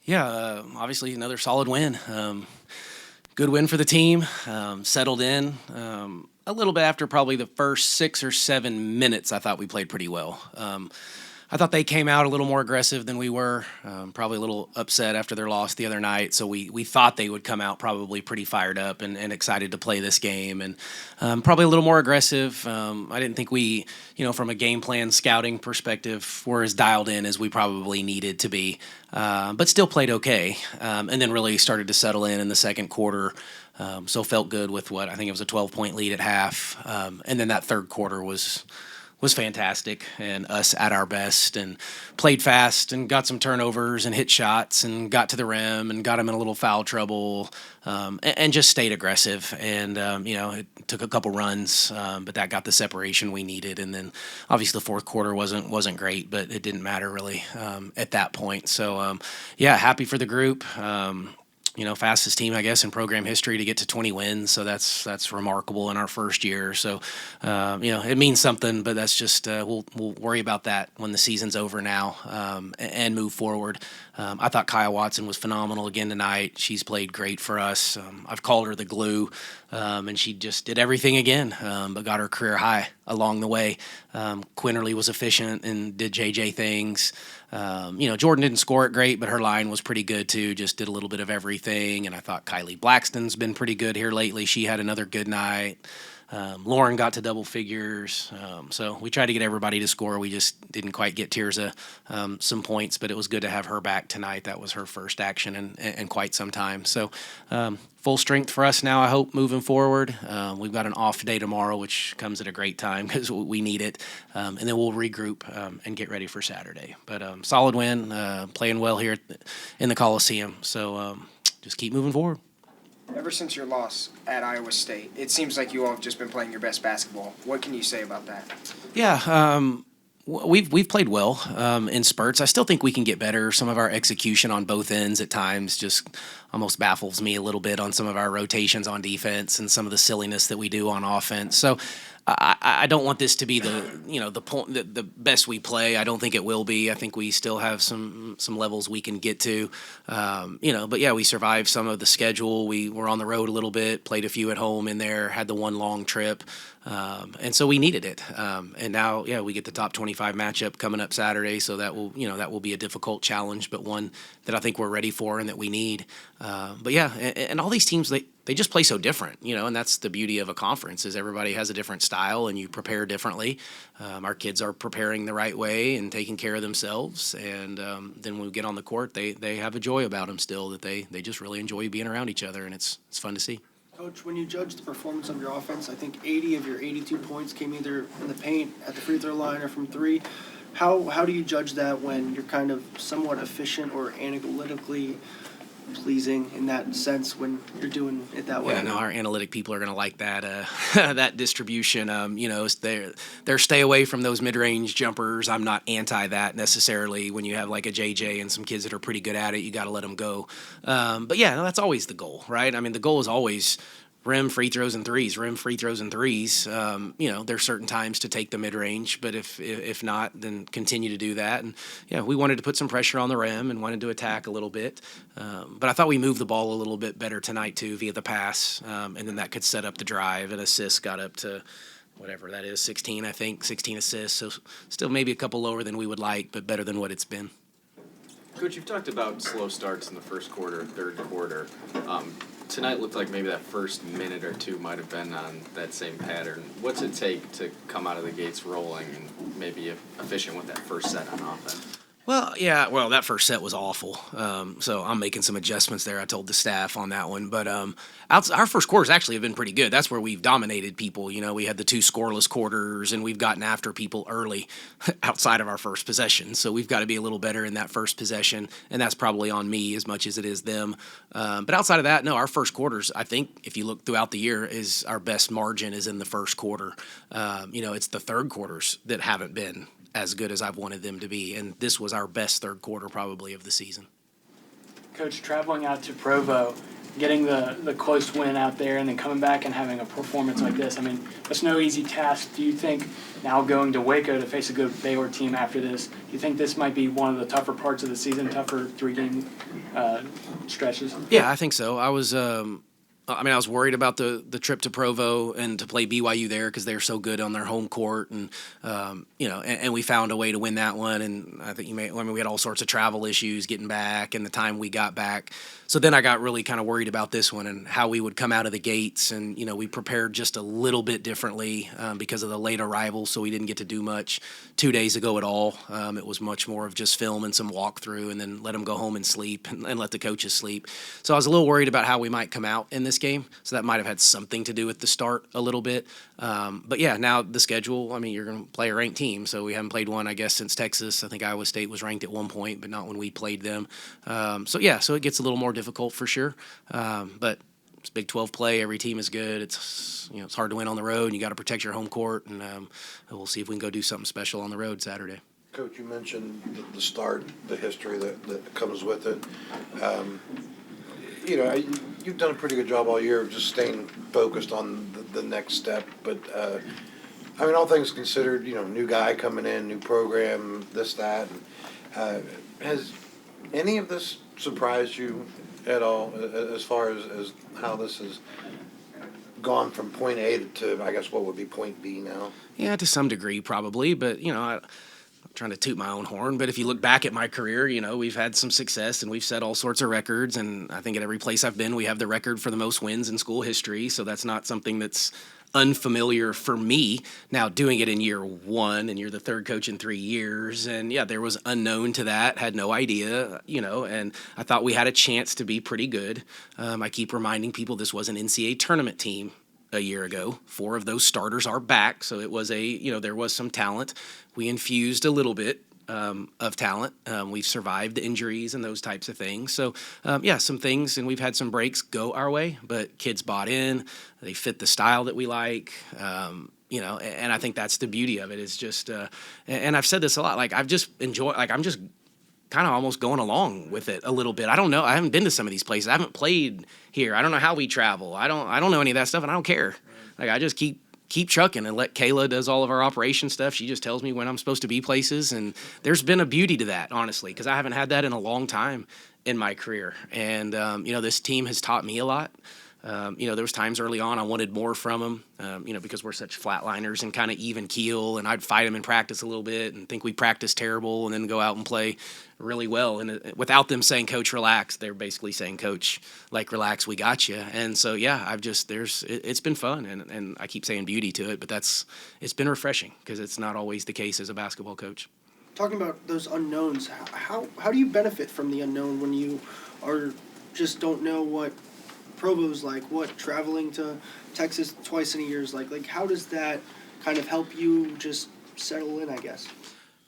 Yeah, obviously another solid win. Good win for the team. Settled in. A little bit after probably the first 6 or 7 minutes, I thought we played pretty well. I thought they came out a little more aggressive than we were. Probably a little upset after their loss the other night. So we thought they would come out probably pretty fired up and excited to play this game, and probably a little more aggressive. I didn't think we, from a game plan scouting perspective, were as dialed in as we probably needed to be, but still played okay. And then really started to settle in the second quarter. So felt good with what I think it was a 12-point lead at half. And then that third quarter was fantastic and us at our best and played fast and got some turnovers and hit shots and got to the rim and got them in a little foul trouble, and just stayed aggressive. And, it took a couple runs, but that got the separation we needed. And then obviously the fourth quarter wasn't great, but it didn't matter really at that point. So, happy for the group. Fastest team, I guess, in program history to get to 20 wins. So that's remarkable in our first year. So, it means something, but that's just, we'll worry about that when the season's over now, and move forward. I thought Kyle Watson was phenomenal again tonight. She's played great for us. I've called her the glue, and she just did everything again, but got her career high along the way. Quinterly was efficient and did JJ things. Jordan didn't score it great, but her line was pretty good too. Just did a little bit of everything. And I thought Kylie Blackston's been pretty good here lately. She had another good night. Lauren got to double figures. So we tried to get everybody to score. We just didn't quite get Tirza some points, but it was good to have her back tonight. That was her first action in quite some time. So full strength for us now, I hope, moving forward. We've got an off day tomorrow, which comes at a great time because we need it. And then we'll regroup and get ready for Saturday. But solid win, playing well here in the Coliseum. So just keep moving forward. Ever since your loss at Iowa State, it seems like you all have just been playing your best basketball. What can you say about that? Yeah, we've played well in spurts. I still think we can get better. Some of our execution on both ends at times just almost baffles me a little bit on some of our rotations on defense and some of the silliness that we do on offense. So I don't want this to be the best we play. I don't think it will be. I think we still have some levels we can get to, But yeah, we survived some of the schedule. We were on the road a little bit, played a few at home in there, had the one long trip, and so we needed it. And now, we get the top 25 matchup coming up Saturday, so that will be a difficult challenge, but one that I think we're ready for and that we need. But yeah, and all these teams they just play so different, and that's the beauty of a conference is everybody has a different style and you prepare differently. Our kids are preparing the right way and taking care of themselves, and then when we get on the court, they have a joy about them still that they just really enjoy being around each other, and it's fun to see. Coach, when you judge the performance of your offense, I think 80 of your 82 points came either in the paint, at the free throw line, or from three. How do you judge that when you're kind of somewhat efficient or analytically pleasing in that sense when you're doing it that way? Yeah, no, our analytic people are going to like that that distribution. They're stay away from those mid-range jumpers. I'm not anti that necessarily. When you have like a JJ and some kids that are pretty good at it, you got to let them go. But yeah, no, that's always the goal, right? I mean, the goal is always rim, free throws, and threes. Rim, free throws, and threes. There's certain times to take the mid-range, but if not, then continue to do that. And yeah, we wanted to put some pressure on the rim and wanted to attack a little bit. But I thought we moved the ball a little bit better tonight too via the pass, and then that could set up the drive. And assists got up to whatever that is, 16, I think, 16 assists. So still maybe a couple lower than we would like, but better than what it's been. Coach, you've talked about slow starts in the first quarter, third quarter. Tonight looked like maybe that first minute or two might have been on that same pattern. What's it take to come out of the gates rolling and maybe efficient with that first set on offense? Well, that first set was awful. So I'm making some adjustments there. I told the staff on that one. But our first quarters actually have been pretty good. That's where we've dominated people. We had the 2 scoreless quarters, and we've gotten after people early outside of our first possession. So we've got to be a little better in that first possession, and that's probably on me as much as it is them. But outside of that, no, our first quarters, I think, if you look throughout the year, is our best margin is in the first quarter. It's the third quarters that haven't been as good as I've wanted them to be, and this was our best third quarter probably of the season. Coach, traveling out to Provo, getting the close win out there and then coming back and having a performance like this. I mean, it's no easy task. Do you think now going to Waco to face a good Baylor team after this, do you think this might be one of the tougher parts of the season, tougher 3-game stretches? Yeah, I think so. I was worried about the trip to Provo and to play BYU there because they're so good on their home court, and and we found a way to win that one. And I think we had all sorts of travel issues getting back and the time we got back. So then I got really kind of worried about this one and how we would come out of the gates. And we prepared just a little bit differently because of the late arrival, so we didn't get to do much 2 days ago at all. It was much more of just film and some walkthrough, and then let them go home and sleep and let the coaches sleep. So I was a little worried about how we might come out in this game, so that might have had something to do with the start a little bit. But yeah, now the schedule, you're going to play a ranked team, so we haven't played one, I guess, since Texas. I think Iowa State was ranked at one point, but not when we played them. So it gets a little more difficult for sure. But it's Big 12 play. Every team is good. It's it's hard to win on the road, and you got to protect your home court, and we'll see if we can go do something special on the road Saturday. Coach, you mentioned the start, the history that comes with it. You've done a pretty good job all year of just staying focused on the next step. But, all things considered, new guy coming in, new program, this, that. Has any of this surprised you at all as far as how this has gone from point A to, I guess, what would be point B now? Yeah, to some degree, probably. But, I'm trying to toot my own horn, but if you look back at my career, we've had some success and we've set all sorts of records. And I think at every place I've been, we have the record for the most wins in school history. So that's not something that's unfamiliar for me. Now, doing it in year one, and you're the third coach in 3 years, and yeah, there was unknown to that, had no idea, and I thought we had a chance to be pretty good. I keep reminding people this was an NCAA tournament team a year ago. 4 of those starters are back, so it was there was some talent. We infused a little bit of talent. We've survived the injuries and those types of things. So, some things, and we've had some breaks go our way, but kids bought in. They fit the style that we like. And I think that's the beauty of it is just, and I've said this a lot, I'm just kind of almost going along with it a little bit. I don't know. I haven't been to some of these places. I haven't played here. I don't know how we travel. I don't know any of that stuff, and I don't care. I just keep trucking and let Kayla does all of our operation stuff. She just tells me when I'm supposed to be places, and there's been a beauty to that, honestly, because I haven't had that in a long time in my career. And this team has taught me a lot. There was times early on I wanted more from them, because we're such flatliners and kind of even keel, and I'd fight them in practice a little bit and think we practice terrible and then go out and play really well. And without them saying, "Coach, relax," they're basically saying, "Coach, relax, we got you." And so, yeah, it's been fun, and I keep saying beauty to it, but it's been refreshing because it's not always the case as a basketball coach. Talking about those unknowns, how do you benefit from the unknown when you just don't know what Provo's like, what traveling to Texas twice in a year is like? How does that kind of help you just settle in, I guess?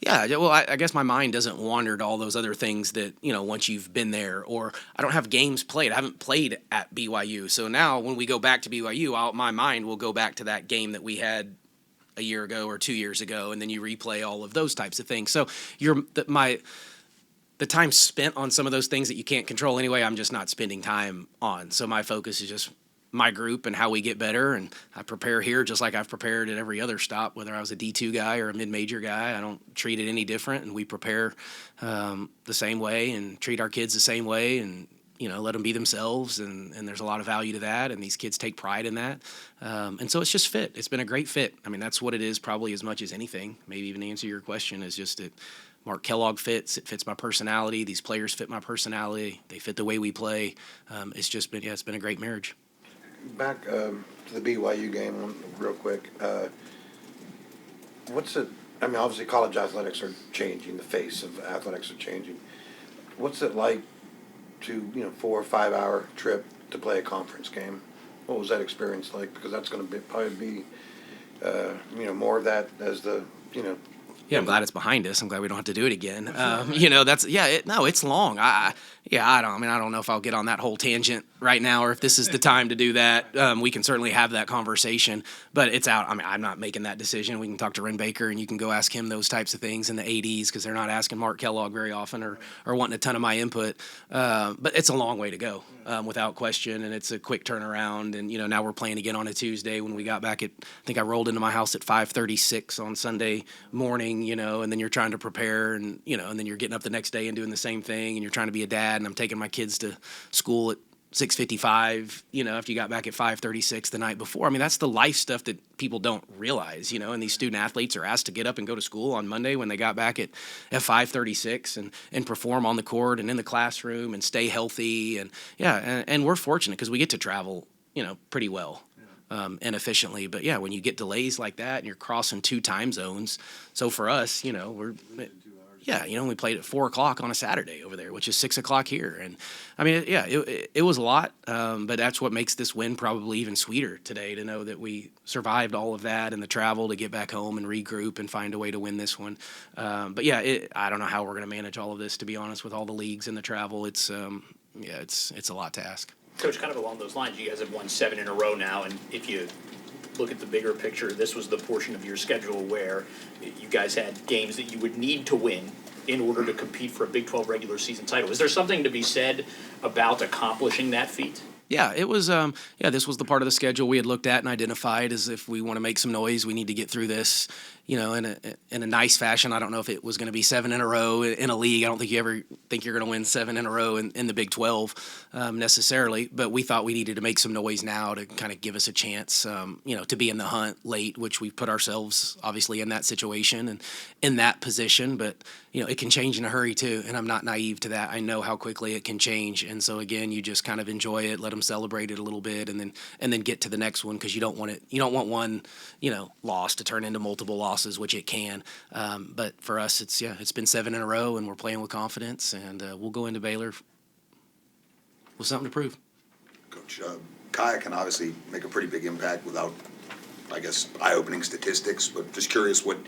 Yeah, well, I guess my mind doesn't wander to all those other things that, once you've been there, or I don't have games played. I haven't played at BYU. So now when we go back to BYU, my mind will go back to that game that we had a year ago or 2 years ago, and then you replay all of those types of things. So the time spent on some of those things that you can't control anyway, I'm just not spending time on. So my focus is just my group and how we get better, and I prepare here just like I've prepared at every other stop, whether I was a D2 guy or a mid-major guy. I don't treat it any different, and we prepare the same way and treat our kids the same way, and let them be themselves, and there's a lot of value to that, and these kids take pride in that. And so it's just fit. It's been a great fit. That's what it is probably as much as anything. Maybe even to answer your question is just that Mark Kellogg fits. It fits my personality. These players fit my personality. They fit the way we play. It's been a great marriage. Back to the BYU game real quick. What's it? Obviously college athletics are changing. The face of athletics are changing. What's it like to 4 or 5 hour trip to play a conference game? What was that experience like? Because that's going to probably be more of that as the Yeah, I'm glad it's behind us. I'm glad we don't have to do it again. It's long. Yeah, I don't know if I'll get on that whole tangent right now or if this is the time to do that. We can certainly have that conversation, but it's out. I mean, I'm not making that decision. We can talk to Ren Baker, and you can go ask him those types of things in the ADs because they're not asking Mark Kellogg very often or wanting a ton of my input. But it's a long way to go, without question, and it's a quick turnaround. And, now we're playing again on a Tuesday. When we got back I think I rolled into my house at 5:36 on Sunday morning, and then you're trying to prepare and, and then you're getting up the next day and doing the same thing, and you're trying to be a dad. And I'm taking my kids to school at 6:55, after you got back at 5:36 the night before. I mean, that's the life stuff that people don't realize, and these student athletes are asked to get up and go to school on Monday when they got back at 5:36 and perform on the court and in the classroom and stay healthy. And and we're fortunate because we get to travel, pretty well. And efficiently. But yeah, when you get delays like that and you're crossing 2 time zones. So for us, we played at 4:00 on a Saturday over there, which is 6:00 here. And I mean, it was a lot. But that's what makes this win probably even sweeter today, to know that we survived all of that and the travel to get back home and regroup and find a way to win this one. But yeah, I don't know how we're going to manage all of this, to be honest, with all the leagues and the travel. It's a lot to ask. Coach, kind of along those lines, you guys have won 7 in a row now, and if you look at the bigger picture, this was the portion of your schedule where you guys had games that you would need to win in order to compete for a Big 12 regular season title. Is there something to be said about accomplishing that feat? Yeah, it was. This was the part of the schedule we had looked at and identified as if we want to make some noise, we need to get through this, in a nice fashion. I don't know if it was going to be 7 in a row in a league. I don't think you ever think you're going to win 7 in a row in the Big 12 necessarily. But we thought we needed to make some noise now to kind of give us a chance, to be in the hunt late, which we put ourselves obviously in that situation and in that position. But it can change in a hurry too, and I'm not naive to that. I know how quickly it can change, and so again, you just kind of enjoy it, let them celebrate it a little bit, and then get to the next one, because you don't want one loss to turn into multiple losses, which it can. But for us, it's been 7 in a row, and we're playing with confidence, and we'll go into Baylor with something to prove. Coach, Kaya can obviously make a pretty big impact without, I guess, eye-opening statistics, but just curious when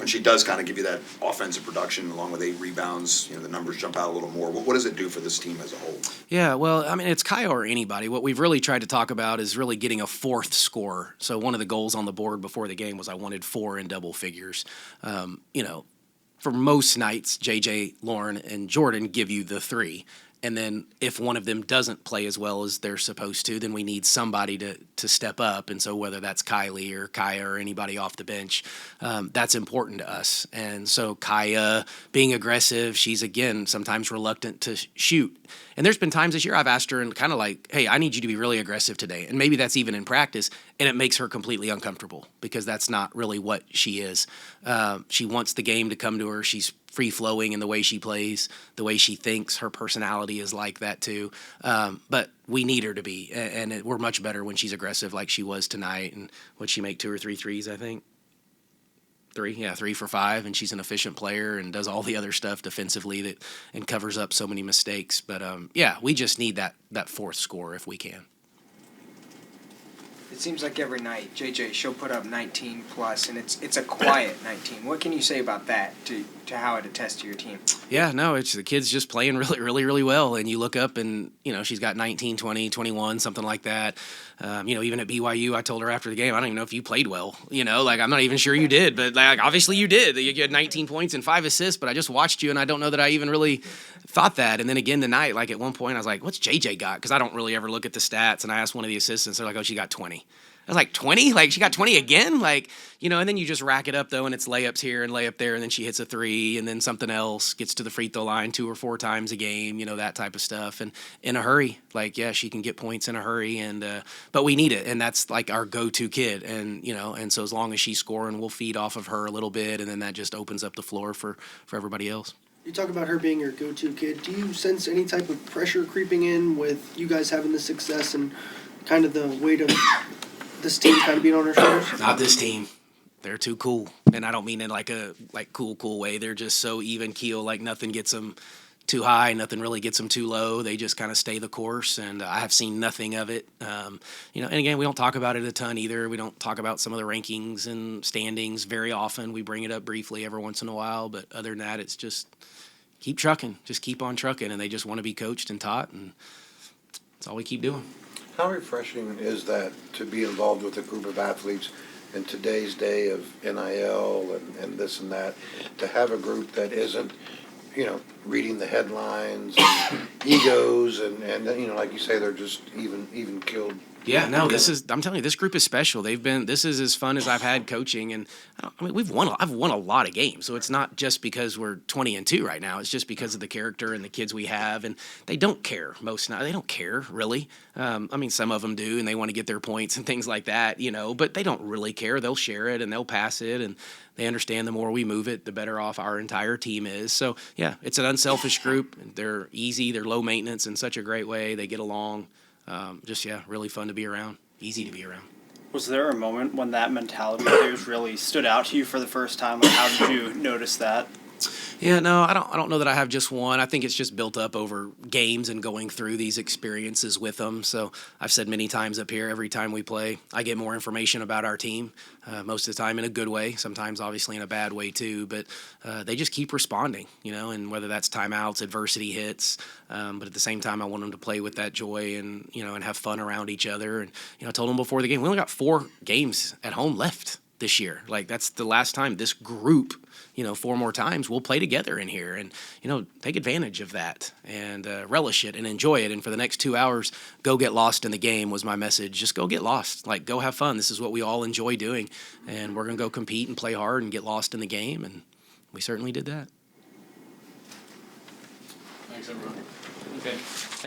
she does kind of give you that offensive production along with 8 rebounds, the numbers jump out a little more. What does it do for this team as a whole? Yeah, well, I mean, it's Kaya or anybody. What we've really tried to talk about is really getting a 4th scorer. So one of the goals on the board before the game was I wanted 4 in double figures. For most nights, JJ, Lauren, and Jordan give you the 3. And then if one of them doesn't play as well as they're supposed to, then we need somebody to step up. And so whether that's Kylie or Kaya or anybody off the bench, that's important to us. And so Kaya being aggressive, she's, again, sometimes reluctant to shoot. And there's been times this year I've asked her and kind of like, hey, I need you to be really aggressive today. And maybe that's even in practice. And it makes her completely uncomfortable because that's not really what she is. She wants the game to come to her. She's free-flowing in the way she plays, the way she thinks. Her personality is like that too. But we need her to be. And we're much better when she's aggressive like she was tonight. And would she make 2 or 3 threes, I think? 3 for 5, and she's an efficient player and does all the other stuff defensively and covers up so many mistakes. But we just need that 4th scorer if we can. It seems like every night, JJ, she'll put up 19 plus, and it's a quiet 19. What can you say about that to how it attests to your team? Yeah, no, it's the kid's just playing really, really, really well. And you look up and, she's got 19, 20, 21, something like that. Even at BYU, I told her after the game, I don't even know if you played well. I'm not even sure you did, but obviously you did. You had 19 points and 5 assists, but I just watched you, and I don't know that I even really thought that. And then again tonight, at one point, I was like, what's JJ got? Because I don't really ever look at the stats, and I asked one of the assistants, they're like, oh, she got 20. I was like, 20? She got 20 again? And then you just rack it up, though, and it's layups here and layup there, and then she hits a 3, and then something else, gets to the free throw line 2 or 4 times a game, that type of stuff. And in a hurry, she can get points in a hurry, but we need it, and that's, our go-to kid. And so as long as she's scoring, we'll feed off of her a little bit, and then that just opens up the floor for everybody else. You talk about her being your go-to kid. Do you sense any type of pressure creeping in with you guys having the success and kind of the weight of this team kind of being on her shoulders? Not this team. They're too cool. And I don't mean in a cool way. They're just so even keel, nothing gets them too high, nothing really gets them too low. They just kind of stay the course, and I have seen nothing of it. And again, we don't talk about it a ton either. We don't talk about some of the rankings and standings very often. We bring it up briefly every once in a while, but other than that, it's just, keep trucking, just keep on trucking, and they just want to be coached and taught, and that's all we keep doing. How refreshing is that to be involved with a group of athletes in today's day of NIL and this and that, to have a group that isn't, reading the headlines and egos and like you say, they're just even killed. Yeah, no, I'm telling you, this group is special. This is as fun as I've had coaching, and I've won a lot of games. So it's not just because we're 20-2 right now. It's just because of the character and the kids we have, and they don't care. They don't care really. Some of them do, and they want to get their points and things like that, but they don't really care. They'll share it and they'll pass it, and they understand the more we move it, the better off our entire team is. So yeah, it's an unselfish group. They're easy. They're low maintenance in such a great way. They get along. Really fun to be around, easy to be around. Was there a moment when that mentality of theirs really stood out to you for the first time? Like, how did you notice that? Yeah, no, I don't know that I have just one. I think it's just built up over games and going through these experiences with them. So I've said many times up here, every time we play, I get more information about our team, most of the time in a good way, sometimes obviously in a bad way too, but they just keep responding, and whether that's timeouts, adversity hits, but at the same time, I want them to play with that joy and, and have fun around each other. And, I told them before the game, we only got 4 games at home left this year. Like, that's the last time this group, 4 more times we'll play together in here, and, take advantage of that and relish it and enjoy it. And for the next 2 hours, go get lost in the game was my message. Just go get lost. Like, go have fun. This is what we all enjoy doing, and we're going to go compete and play hard and get lost in the game. And we certainly did that. Thanks, everyone. Okay.